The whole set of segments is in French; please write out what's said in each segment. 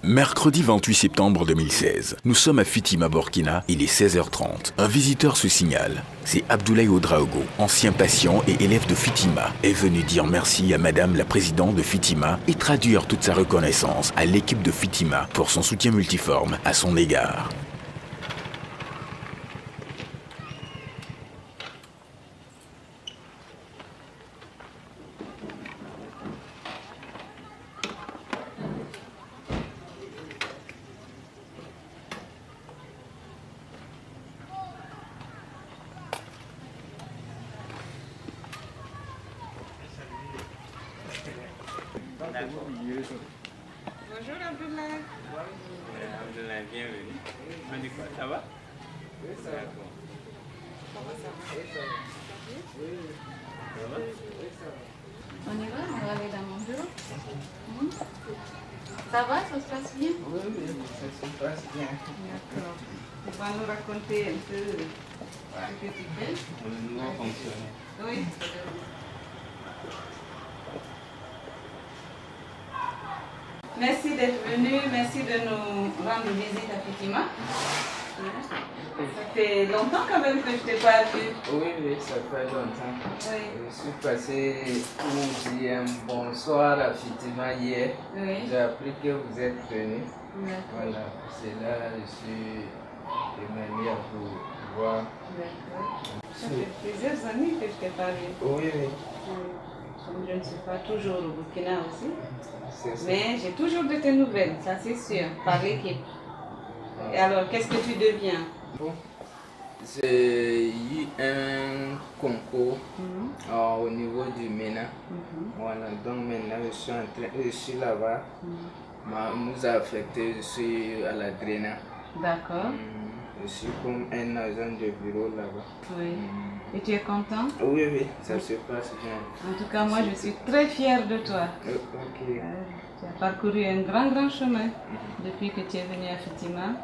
Mercredi 28 septembre 2016, nous sommes à Fitima, Burkina, il est 16h30. Un visiteur se signale. C'est Abdoulaye Ouedraogo, ancien patient et élève de Fitima, est venu dire merci à Madame la Présidente de Fitima et traduire toute sa reconnaissance à l'équipe de Fitima pour son soutien multiforme à son égard. Bonjour Abdoulaye. Abdoulaye, bienvenue. On dit quoi, ça va? Oui, ça va. Comment ça va? Oui, ça va. Oui, ça va? Oui, ça va. On y va? On va aller dans mon bureau? Ça va? Ça se passe bien? Oui, ça se passe bien. D'accord. Tu vas nous raconter un peu ce que tu fais? Le nouveau fonctionnaire. Oui. Merci d'être venu, merci de nous rendre visite à Fitima. Ça fait longtemps quand même que je ne t'ai pas vu. Oui, ça fait longtemps. Oui. Je suis passé pour dire un bonsoir à Fitima hier. Oui. J'ai appris que vous êtes venu. D'accord. Voilà, c'est là que je suis venu à vous voir. D'accord. Ça fait plusieurs années que je t'ai pas vu. Oui. Comme je ne suis pas toujours au Burkina aussi. C'est ça. Mais j'ai toujours de tes nouvelles, ça c'est sûr, par l'équipe. Et alors, qu'est-ce que tu deviens? Bon, j'ai eu un concours au niveau du MENA. Voilà, donc maintenant je suis là-bas. Nous a affecté, je suis à la Gréna. D'accord. Je suis comme un agent de bureau là-bas. Oui. Et tu es content? Oui, ça se passe bien. En tout cas, moi je suis très fière de toi. Ok. Tu as parcouru un grand chemin depuis que tu es venu à Fitima.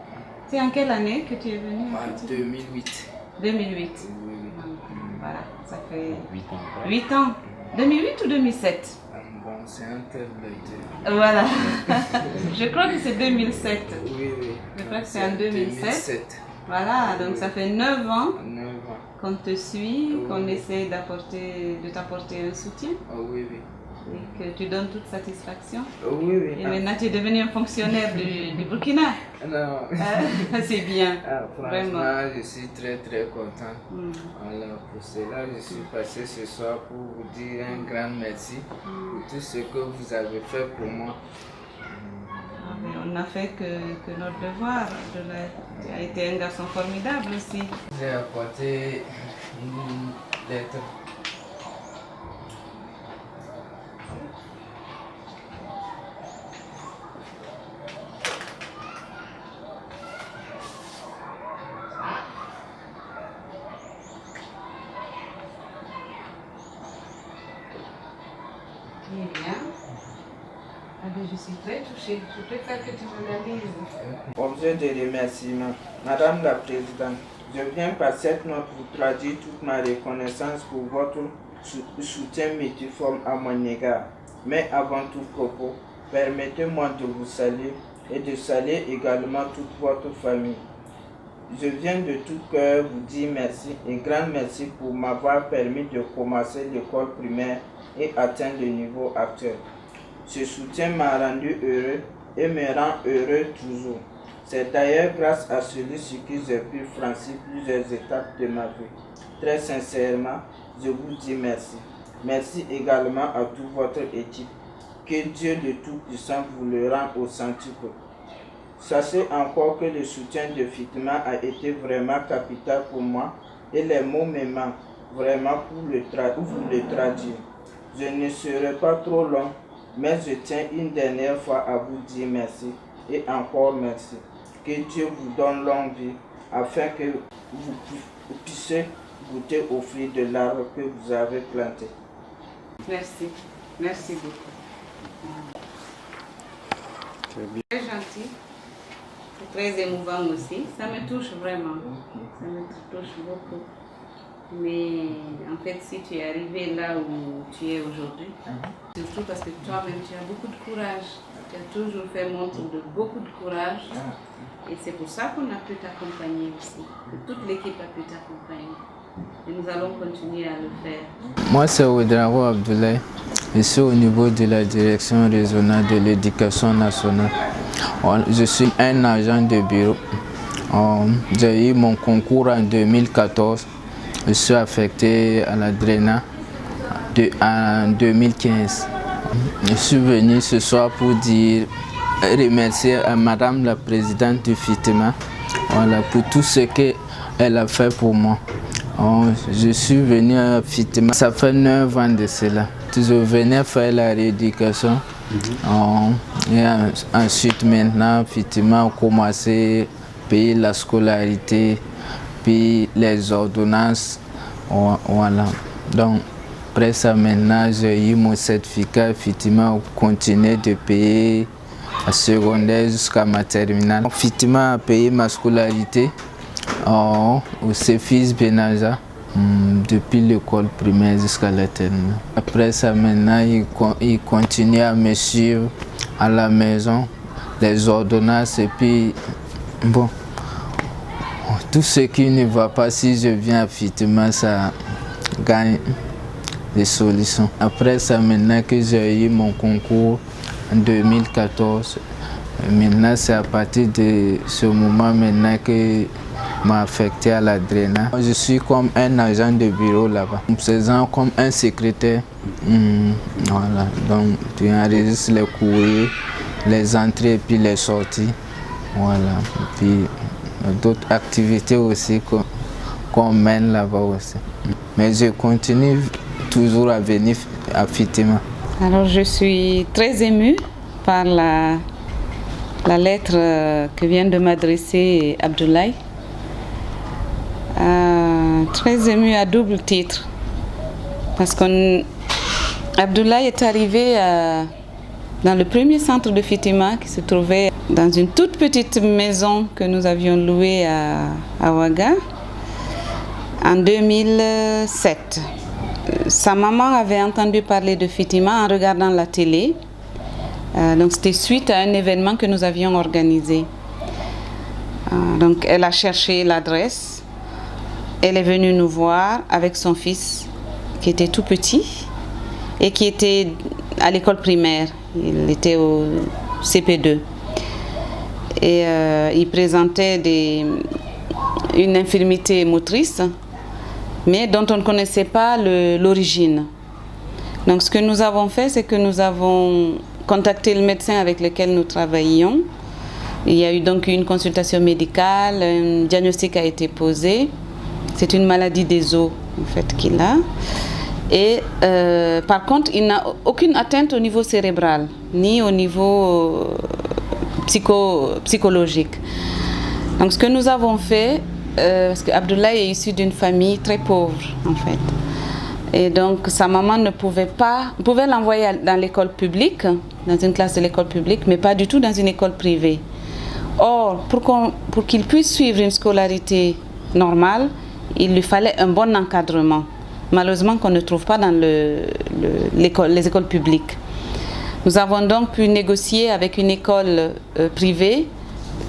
C'est en quelle année que tu es venu à En Fitima? 2008. 2008. Oui. Voilà, ça fait 8 ans. 2008 ou 2007? Bon, c'est un tel de Voilà. Je crois que c'est 2007. Oui. Je crois que c'est en 2007. 2007. Voilà, donc ça fait 9 ans 9 ans. qu'on te suit, Oui. qu'on essaie de t'apporter un soutien Oui. et que tu donnes toute satisfaction. Oui. Et maintenant tu es devenu un fonctionnaire du Burkina. Non. C'est bien, Franchement, vraiment. je suis très content. Alors, pour cela, je suis passé ce soir pour vous dire un grand merci pour tout ce que vous avez fait pour moi. Mais on n'a fait que notre devoir. Tu as été un garçon formidable aussi. J'ai apporté une lettre. Très bien. Je suis très touchée. Je préfère que tu me la lises. Objet de remerciement. Madame la Présidente, je viens par cette note vous traduire toute ma reconnaissance pour votre soutien multiforme à mon égard. Mais avant tout propos, permettez-moi de vous saluer et de saluer également toute votre famille. Je viens de tout cœur vous dire merci et grand merci pour m'avoir permis de commencer l'école primaire et atteindre le niveau actuel. Ce soutien m'a rendu heureux et me rend heureux toujours. C'est d'ailleurs grâce à celui-ci que j'ai pu franchir plusieurs étapes de ma vie. Très sincèrement, je vous dis merci. Merci également à toute votre équipe. Que Dieu le Tout-Puissant vous le rende au centuple. Sachez encore que le soutien de Fitima a été vraiment capital pour moi et les mots me manquent vraiment pour vous le traduire. Je ne serai pas trop long, mais je tiens une dernière fois à vous dire merci et encore merci. Que Dieu vous donne longue vie afin que vous puissiez goûter au fruit de l'arbre que vous avez planté. Merci. Merci beaucoup. Très gentil. C'est très émouvant aussi. Ça me touche vraiment. Ça me touche beaucoup. Mais en fait, si tu es arrivé là où tu es aujourd'hui, surtout parce que toi-même, tu as beaucoup de courage. Tu as toujours fait montre de beaucoup de courage. Et c'est pour ça qu'on a pu t'accompagner aussi, que toute l'équipe a pu t'accompagner. Et nous allons continuer à le faire. Moi, c'est Ouedraogo Abdoulaye. Je suis au niveau de la direction régionale de l'éducation nationale. Je suis un agent de bureau. J'ai eu mon concours en 2014. Je suis affecté à la DRENA en 2015. Je suis venu ce soir pour remercier à Madame la Présidente du FITIMA, pour tout ce qu'elle a fait pour moi. Je suis venu à FITIMA, ça fait 9 ans de cela. Je venais faire la rééducation. Et ensuite, maintenant, FITIMA a commencé à payer la scolarité, puis les ordonnances. Voilà. Donc, après ça, maintenant, j'ai eu mon certificat. FITIMA a continué de payer la secondaire jusqu'à ma terminale. FITIMA a payé ma scolarité au CEFIS Benaja depuis l'école primaire jusqu'à la terminale. Après ça, maintenant, il continue à me suivre à la maison, les ordonnances, et puis, bon, tout ce qui ne va pas, si je viens à FITIMA, ça gagne des solutions. Après ça, maintenant que j'ai eu mon concours en 2014, maintenant c'est à partir de ce moment maintenant que m'a affecté à la DRENA. Je suis comme un agent de bureau là-bas, faisant comme un secrétaire. Voilà, donc tu enregistres les courriers, les entrées et puis les sorties. Voilà, et puis d'autres activités aussi qu'on mène là-bas aussi. Mais je continue toujours à venir à FITIMA. Alors je suis très émue par la lettre que vient de m'adresser Abdoulaye. Très émue à double titre. Parce qu'Abdoulaye est arrivé dans le premier centre de FITIMA qui se trouvait dans une toute petite maison que nous avions louée à Ouaga en 2007. Sa maman avait entendu parler de FITIMA en regardant la télé. Donc c'était suite à un événement que nous avions organisé. Donc elle a cherché l'adresse. Elle est venue nous voir avec son fils qui était tout petit et qui était à l'école primaire. Il était au CP2. Et il présentait une infirmité motrice, mais dont on ne connaissait pas l'origine. Donc ce que nous avons fait, c'est que nous avons contacté le médecin avec lequel nous travaillions. Il y a eu donc une consultation médicale, un diagnostic a été posé. C'est une maladie des os en fait qu'il a. Et par contre, il n'a aucune atteinte au niveau cérébral, ni au niveau psychologique. Donc ce que nous avons fait, parce qu'Abdoulaye est issu d'une famille très pauvre en fait. Et donc sa maman ne pouvait l'envoyer dans l'école publique, dans une classe de l'école publique, mais pas du tout dans une école privée. Or, pour qu'il puisse suivre une scolarité normale, il lui fallait un bon encadrement. Malheureusement qu'on ne trouve pas dans les écoles publiques. Nous avons donc pu négocier avec une école privée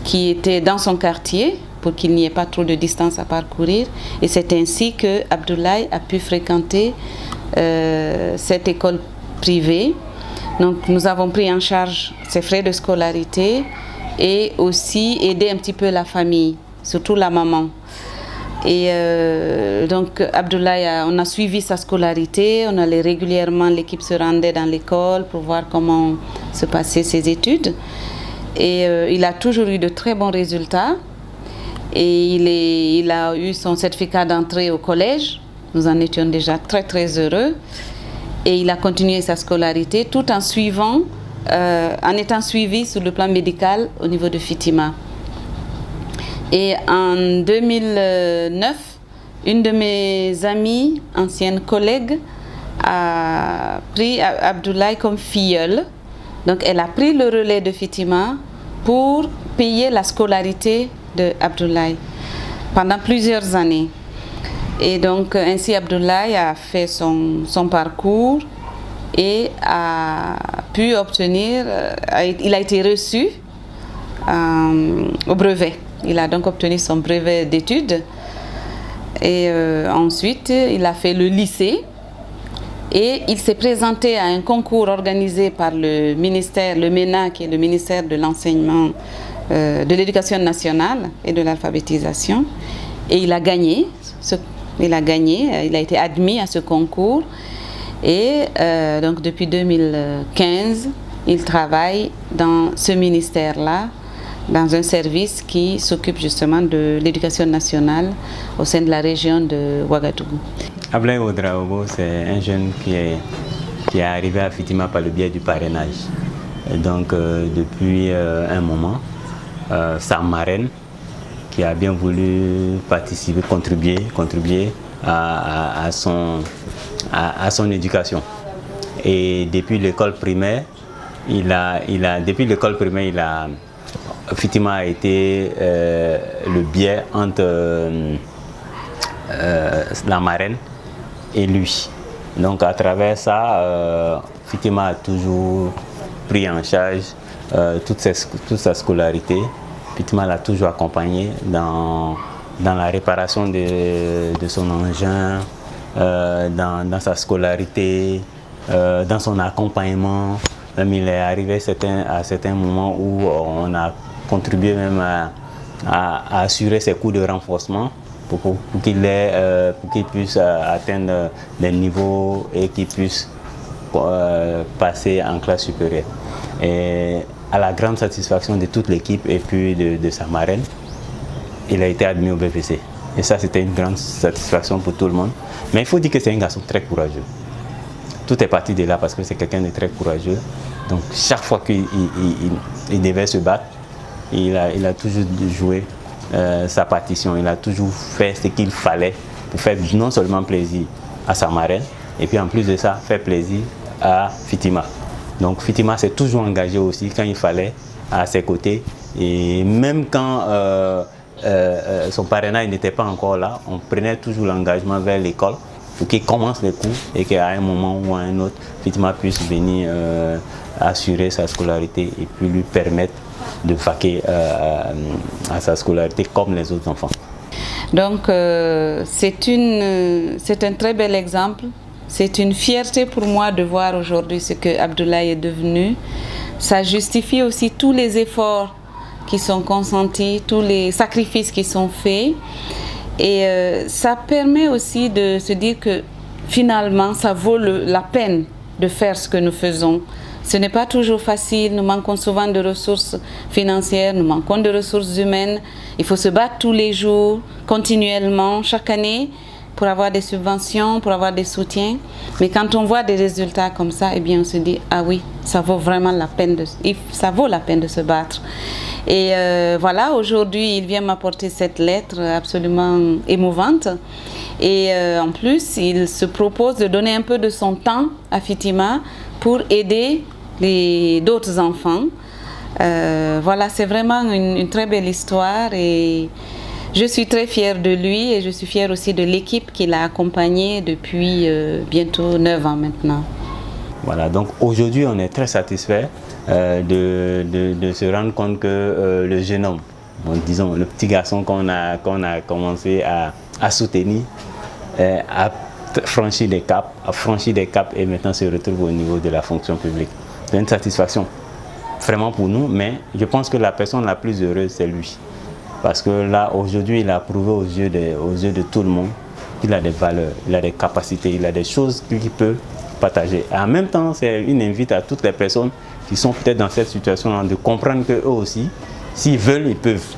qui était dans son quartier pour qu'il n'y ait pas trop de distance à parcourir. Et c'est ainsi que Abdoulaye a pu fréquenter cette école privée. Donc nous avons pris en charge ses frais de scolarité et aussi aider un petit peu la famille, surtout la maman. Et donc Abdoulaye, on a suivi sa scolarité, on allait régulièrement, l'équipe se rendait dans l'école pour voir comment se passaient ses études. Et il a toujours eu de très bons résultats. Et il a eu son certificat d'entrée au collège. Nous en étions déjà très très heureux. Et il a continué sa scolarité tout en en étant suivi sur le plan médical au niveau de FITIMA. Et en 2009, une de mes amies, anciennes collègues, a pris Abdoulaye comme filleule. Donc elle a pris le relais de FITIMA pour payer la scolarité de Abdoulaye pendant plusieurs années. Et donc ainsi Abdoulaye a fait son parcours et a pu obtenir, il a été reçu au brevet. Il a donc obtenu son brevet d'études et ensuite il a fait le lycée et il s'est présenté à un concours organisé par le ministère, le MENA, qui est le ministère de l'enseignement, de l'éducation nationale et de l'alphabétisation, et il a gagné. Il a été admis à ce concours et donc depuis 2015, il travaille dans ce ministère-là, dans un service qui s'occupe justement de l'éducation nationale au sein de la région de Ouagadougou. Abdoulaye Ouedraogo, c'est un jeune qui est arrivé à Fitima par le biais du parrainage. Et donc depuis un moment, sa marraine, qui a bien voulu participer, contribuer à son éducation. Et depuis l'école primaire, Fitima a été le biais entre la marraine et lui. Donc à travers ça, Fitima a toujours pris en charge toute sa scolarité. Fitima l'a toujours accompagné dans la réparation de son engin, dans sa scolarité, dans son accompagnement. Même il est arrivé à certains moments où on a contribué même à assurer ses cours de renforcement pour qu'il puisse atteindre des niveaux et qu'il puisse passer en classe supérieure. Et à la grande satisfaction de toute l'équipe et puis de sa marraine, il a été admis au BPC. Et ça, c'était une grande satisfaction pour tout le monde. Mais il faut dire que c'est un garçon très courageux. Tout est parti de là parce que c'est quelqu'un de très courageux. Donc chaque fois qu'il devait se battre, il a toujours joué sa partition. Il a toujours fait ce qu'il fallait pour faire non seulement plaisir à sa marraine, et puis en plus de ça, faire plaisir à Fitima. Donc Fitima s'est toujours engagé aussi quand il fallait à ses côtés. Et même quand son parrainage n'était pas encore là, on prenait toujours l'engagement vers l'école pour qu'il commence les cours et qu'à un moment ou à un autre, Fitima puisse venir assurer sa scolarité et puis lui permettre de vaquer à sa scolarité comme les autres enfants. Donc c'est un très bel exemple. C'est une fierté pour moi de voir aujourd'hui ce que Abdoulaye est devenu. Ça justifie aussi tous les efforts qui sont consentis, tous les sacrifices qui sont faits. Et ça permet aussi de se dire que finalement, ça vaut la peine de faire ce que nous faisons. Ce n'est pas toujours facile, nous manquons souvent de ressources financières, nous manquons de ressources humaines. Il faut se battre tous les jours, continuellement, chaque année, pour avoir des subventions, pour avoir des soutiens. Mais quand on voit des résultats comme ça, eh bien on se dit, ah oui, ça vaut vraiment la peine ça vaut la peine de se battre. Et voilà, aujourd'hui, il vient m'apporter cette lettre absolument émouvante. Et en plus, il se propose de donner un peu de son temps à Fitima pour aider d'autres enfants. Voilà, c'est vraiment une très belle histoire et je suis très fière de lui et je suis fière aussi de l'équipe qui l'a accompagné depuis bientôt 9 ans maintenant. Voilà, donc aujourd'hui on est très satisfait de se rendre compte que le jeune homme, disons le petit garçon qu'on a commencé à soutenir, a franchi des caps et maintenant se retrouve au niveau de la fonction publique. C'est une satisfaction vraiment pour nous, mais je pense que la personne la plus heureuse c'est lui. Parce que là aujourd'hui il a prouvé aux yeux de tout le monde qu'il a des valeurs, il a des capacités, il a des choses qu'il peut partager. Et en même temps, c'est une invite à toutes les personnes qui sont peut-être dans cette situation de comprendre qu'eux aussi, s'ils veulent, ils peuvent.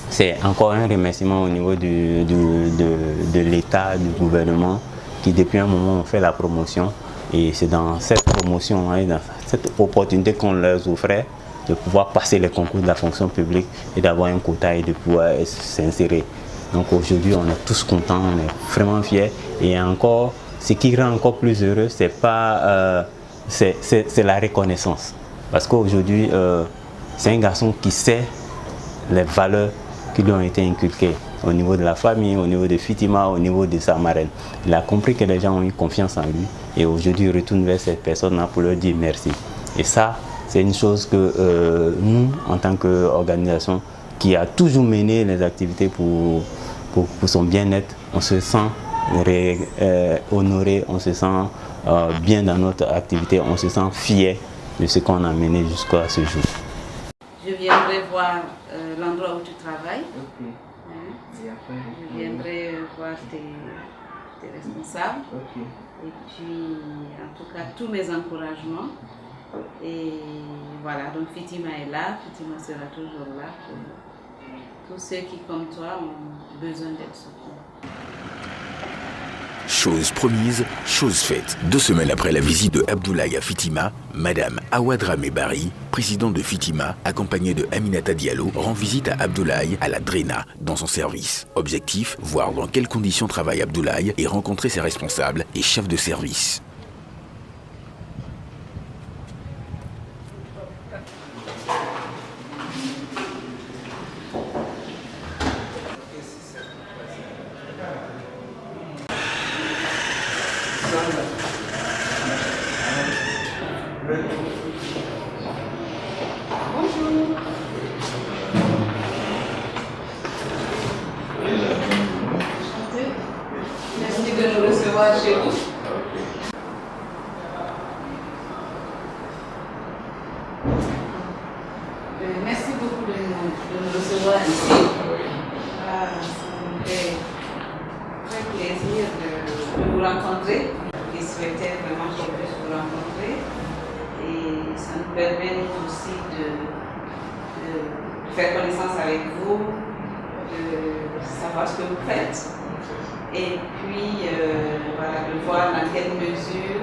C'est encore un remerciement au niveau de l'État, du gouvernement, qui depuis un moment ont fait la promotion. Et c'est dans cette promotion, hein, dans cette opportunité qu'on leur offrait de pouvoir passer les concours de la fonction publique et d'avoir un quota et de pouvoir s'insérer. Donc aujourd'hui, on est tous contents, on est vraiment fiers. Et encore, ce qui rend encore plus heureux, c'est la reconnaissance. Parce qu'aujourd'hui, c'est un garçon qui sait les valeurs qui lui ont été inculquées. au niveau de la famille, au niveau de Fitima, au niveau de sa marraine. Il a compris que les gens ont eu confiance en lui et aujourd'hui il retourne vers cette personne-là pour leur dire merci. Et ça, c'est une chose que nous, en tant qu'organisation qui a toujours mené les activités pour son bien-être, on se sent honoré, on se sent bien dans notre activité, on se sent fier de ce qu'on a mené jusqu'à ce jour. Je viendrai voir l'endroit où tu travailles. Ok. Je viendrai voir tes responsables. Ok. Et puis, en tout cas, tous mes encouragements. Et voilà, donc Fitima est là, Fitima sera toujours là pour tous ceux qui, comme toi, ont besoin d'être soutenus. Chose promise, chose faite. 2 semaines après la visite de Abdoulaye à Fitima, Madame Awa Dramé Barry, présidente de Fitima, accompagnée de Aminata Diallo, rend visite à Abdoulaye à la Drena, dans son service. Objectif, voir dans quelles conditions travaille Abdoulaye et rencontrer ses responsables et chefs de service. Merci de nous recevoir chez vous. Merci beaucoup de nous recevoir ici. Ça me fait très plaisir de vous rencontrer. Je souhaitais vraiment qu'on puisse vous rencontrer. Et ça nous permet aussi de faire connaissance avec vous, de savoir ce que vous faites. Et puis, voilà, de voir dans quelle mesure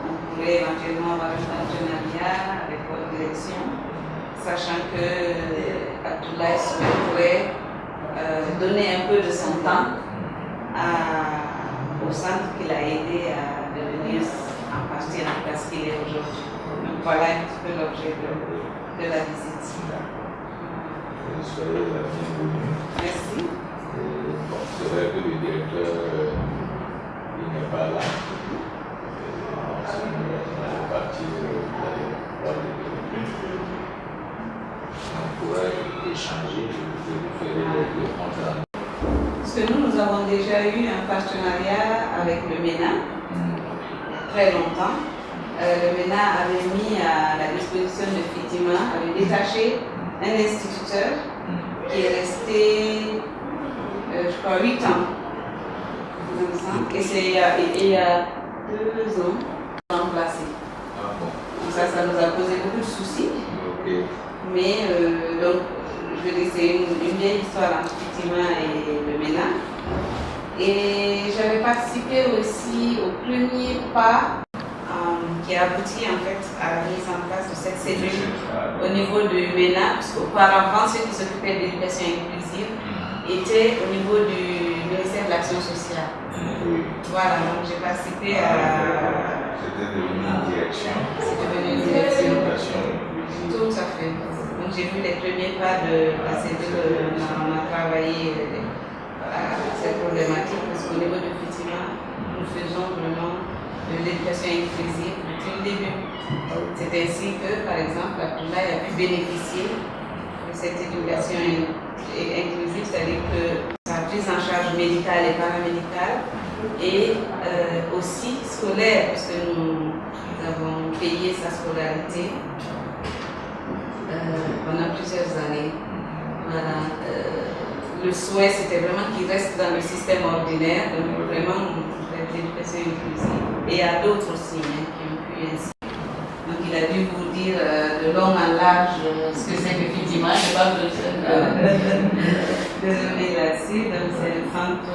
on pourrait éventuellement avoir un partenariat avec votre direction, sachant que Abdoulaye souhaiterait donner un peu de son temps au centre qu'il a aidé à devenir en partie en place qu'il est aujourd'hui. Donc voilà un petit peu l'objet de la visite. Soyez la bienvenue. Merci. Bon, c'est vrai que le directeur il n'est pas là. Ensuite, nous allons partir voir le directeur. On pourrait échanger, je vous ferai le compte rendu. Parce que nous avons déjà eu un partenariat avec le MENA, très longtemps. Le MENA avait mis à la disposition de Fitima, avait détaché un instituteur qui est resté, je crois, 8 ans. Et c'est il y a 2 ans remplacé. Donc ça nous a posé beaucoup de soucis. Mais donc, je veux dire, c'est une vieille histoire entre Fitima et le MENA. Et j'avais participé aussi au premier pas qui a abouti en fait à la mise en place de cette cellule au niveau du MENA, parce qu'auparavant, ceux qui s'occupaient de l'éducation inclusive étaient au niveau du ministère de l'Action sociale. Voilà, donc j'ai participé à... C'était devenu une direction. C'est devenu une direction. Tout à fait. Donc j'ai vu les premiers pas de la cellule, on a travaillé à cette problématique, parce qu'au niveau de Fitima, nous faisons vraiment de l'éducation inclusive depuis le début. C'est ainsi que, par exemple, Abdoulaye a pu bénéficier de cette éducation inclusive, c'est-à-dire que sa prise en charge médicale et paramédicale et aussi scolaire, puisque nous avons payé sa scolarité pendant plusieurs années. Voilà. Le souhait, c'était vraiment qu'il reste dans le système ordinaire, donc vraiment l'éducation inclusive. Et il y a d'autres aussi qui ont pu ainsi. Donc il a dû vous dire de long en large ce que c'est que Fitima, je n'ai pas besoin de revenir là-dessus. Donc c'est un centre,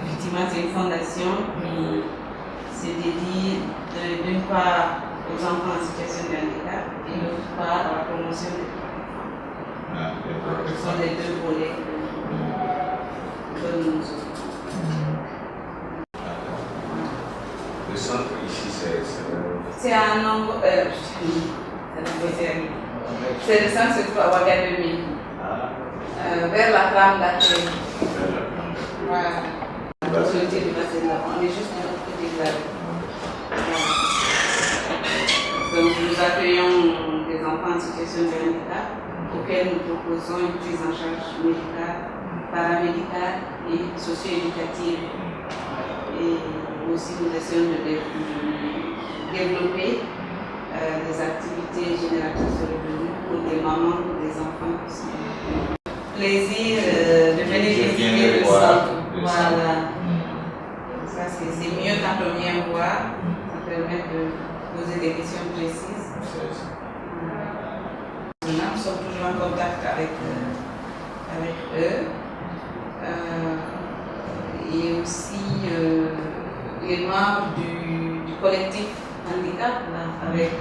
Fitima, c'est une fondation qui se dédie d'une part aux enfants en situation de handicap et d'autre part à la promotion des enfants. Ce sont les 2 volets que nous avons. Le centre ici, c'est un nombre. C'est le centre se trouve à Ouagadougou. Vers la trame d'accueil. Voilà. On est juste de l'autre côté de la rue. Donc nous accueillons des enfants en situation de handicap auxquels nous proposons une prise en charge médicale, paramédicale et socio-éducative. Et aussi nous essayons de développer des activités génératrices de revenus pour des mamans ou des enfants qui sont plaisir de venir visiter le centre. Voilà. Ça c'est mieux quand on vient voir, ça permet de poser des questions précises. Nous sommes toujours en contact avec eux. Et aussi les membres du collectif handicap, là, avec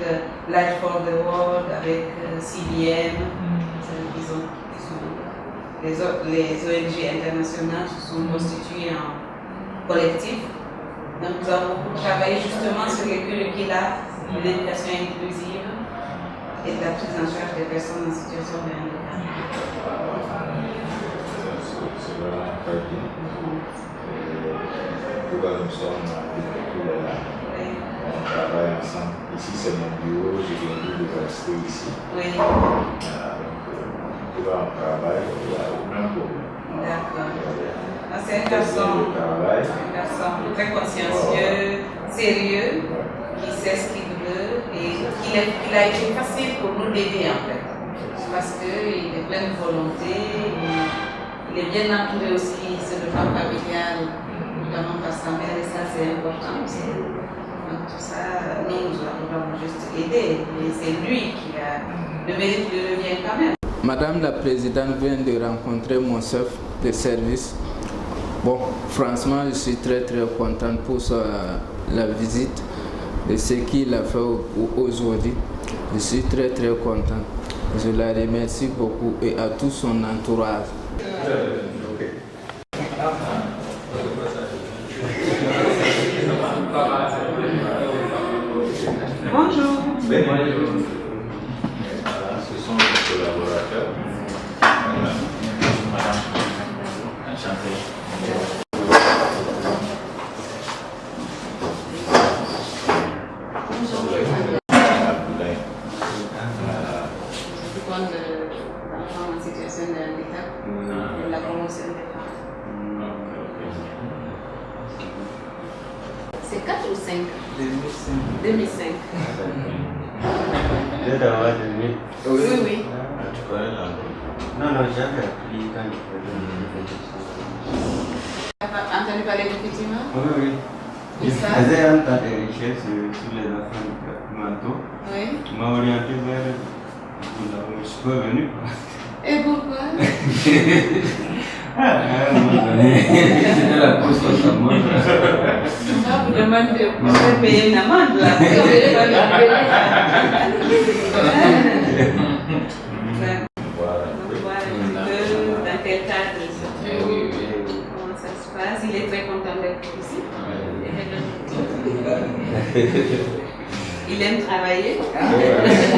Life for the World, avec CBM, les ONG internationales se sont constituées en collectif. Donc nous avons beaucoup travaillé justement sur les curricula de l'éducation inclusive et de la prise en charge des personnes en situation de handicap. C'est vraiment très bien. Nous sommes là. On travaille ensemble. Ici, c'est mon bureau, j'ai viens de rester ici. Oui. On travaille, il n'y a aucun problème. D'accord. C'est un garçon très consciencieux, sérieux, qui sait ce qu'il veut et qu'il a été facile pour nous d'aider en fait. Parce qu'il est plein de volonté, il est bien entouré aussi sur le plan familial, notamment par sa mère, et ça c'est important aussi. Donc tout ça, nous avons juste aidé, et c'est lui qui a le mérite de revient quand même. Madame la Présidente vient de rencontrer mon chef de service. Bon, franchement, je suis très content pour la visite de ce qu'il a fait aujourd'hui. Je suis très content. Je la remercie beaucoup et à tout son entourage. Bonjour. Ce sont les collaborateurs. Madame, enchantée. En situation de handicap et la promotion des femmes. C'est 4 ou 5 2005. Vous êtes à Demi? Oui. Tu connais l'anglais? Non, j'avais appris quand je faisais Tu as entendu parler de Fitima? Oui. Et ça? Je faisais un tas de recherches sur les enfants mentaux. Oui. Tu m'as orienté vers je suis pas venu. Et pourquoi? C'était la cause de sa mort. On vous demande de payer une amende là. Voir un petit peu dans quel cadre il se trouve, comment ça se passe. Il est très content d'être ici. Il aime travailler.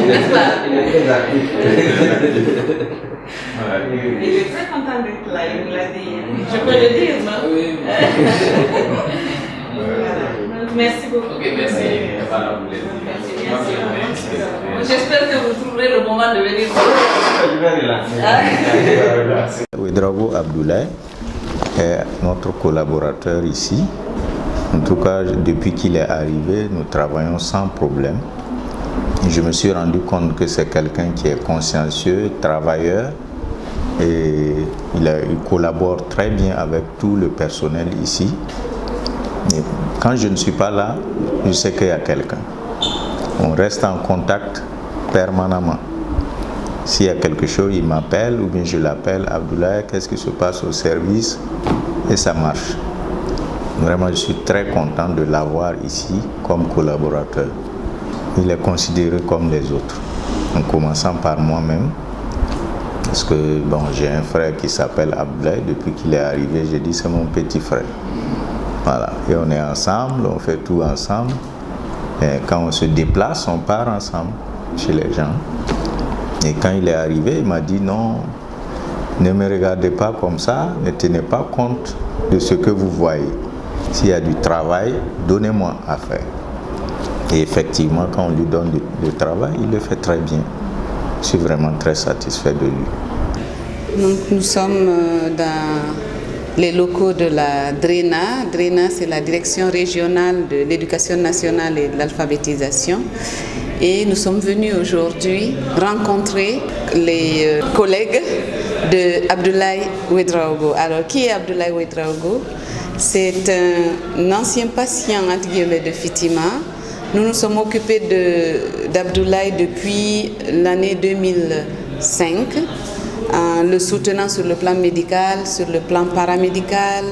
N'est-ce pas? Il est très content d'être là, il nous l'a dit. Je peux le dire, non? Oui. Voilà. Merci beaucoup. Ok, merci. J'espère que vous trouverez le moment de venir. Je vais relaxer. Ouedraogo Abdoulaye est notre collaborateur ici. En tout cas, depuis qu'il est arrivé, nous travaillons sans problème. Je me suis rendu compte que c'est quelqu'un qui est consciencieux, travailleur, et il collabore très bien avec tout le personnel ici. Et quand je ne suis pas là, je sais qu'il y a quelqu'un. On reste en contact permanemment. S'il y a quelque chose, il m'appelle ou bien je l'appelle. Abdoulaye, qu'est-ce qui se passe au service? Et ça marche. Vraiment, je suis très content de l'avoir ici comme collaborateur. Il est considéré comme les autres, en commençant par moi-même. Parce que bon, j'ai un frère qui s'appelle Abdoulaye. Depuis qu'il est arrivé, j'ai dit c'est mon petit frère. Voilà. Et on est ensemble, on fait tout ensemble. Et quand on se déplace, on part ensemble chez les gens. Et quand il est arrivé, il m'a dit non, Ne me regardez pas comme ça, ne tenez pas compte de ce que vous voyez. S'il y a du travail, donnez-moi à faire. Et effectivement, quand on lui donne du travail, il le fait très bien. Je suis vraiment très satisfait de lui. Donc, nous sommes dans les locaux de la DRENA. DRENA, c'est la Direction régionale de l'éducation nationale et de l'alphabétisation. Et nous sommes venus aujourd'hui rencontrer les collègues de Abdoulaye Ouedraogo. Alors, qui est Abdoulaye Ouedraogo? C'est un ancien patient, entre guillemets, de Fitima. Nous nous sommes occupés d'Abdoulaye depuis l'année 2005, en le soutenant sur le plan médical, sur le plan paramédical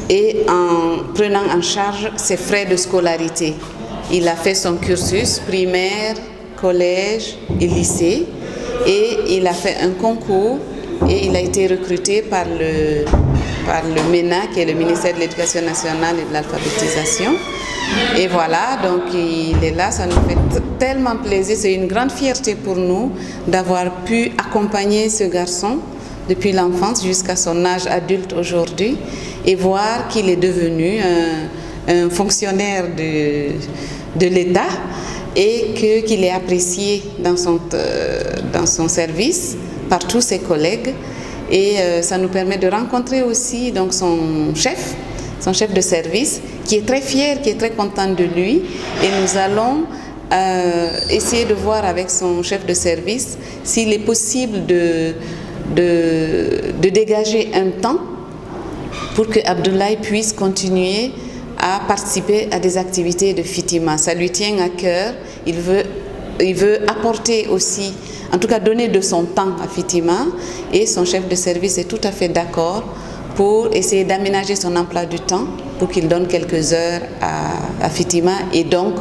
et en prenant en charge ses frais de scolarité. Il a fait son cursus primaire, collège et lycée et il a fait un concours et il a été recruté par le MENA, qui est le ministère de l'Éducation nationale et de l'alphabétisation. Et voilà, donc il est là, ça nous fait tellement plaisir, c'est une grande fierté pour nous d'avoir pu accompagner ce garçon depuis l'enfance jusqu'à son âge adulte aujourd'hui et voir qu'il est devenu un fonctionnaire de l'État et qu'il est apprécié dans son service par tous ses collègues. Et ça nous permet de rencontrer aussi donc, son chef de service, qui est très fier, qui est très content de lui. Et nous allons essayer de voir avec son chef de service s'il est possible de dégager un temps pour que Abdoulaye puisse continuer à participer à des activités de Fitima. Ça lui tient à cœur. Il veut apporter aussi, en tout cas donner de son temps à Fitima, et son chef de service est tout à fait d'accord pour essayer d'aménager son emploi du temps pour qu'il donne quelques heures à Fitima et donc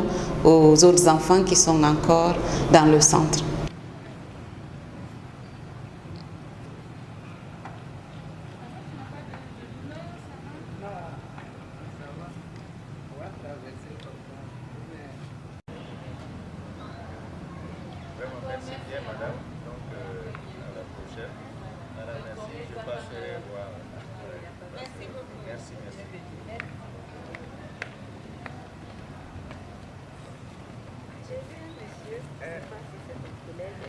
aux autres enfants qui sont encore dans le centre. Merci bien, madame. Donc, à la prochaine. Madame, merci. Je passerai voir. Merci beaucoup. Merci, merci. J'ai vu un monsieur, je ne sais pas si c'est votre collègue,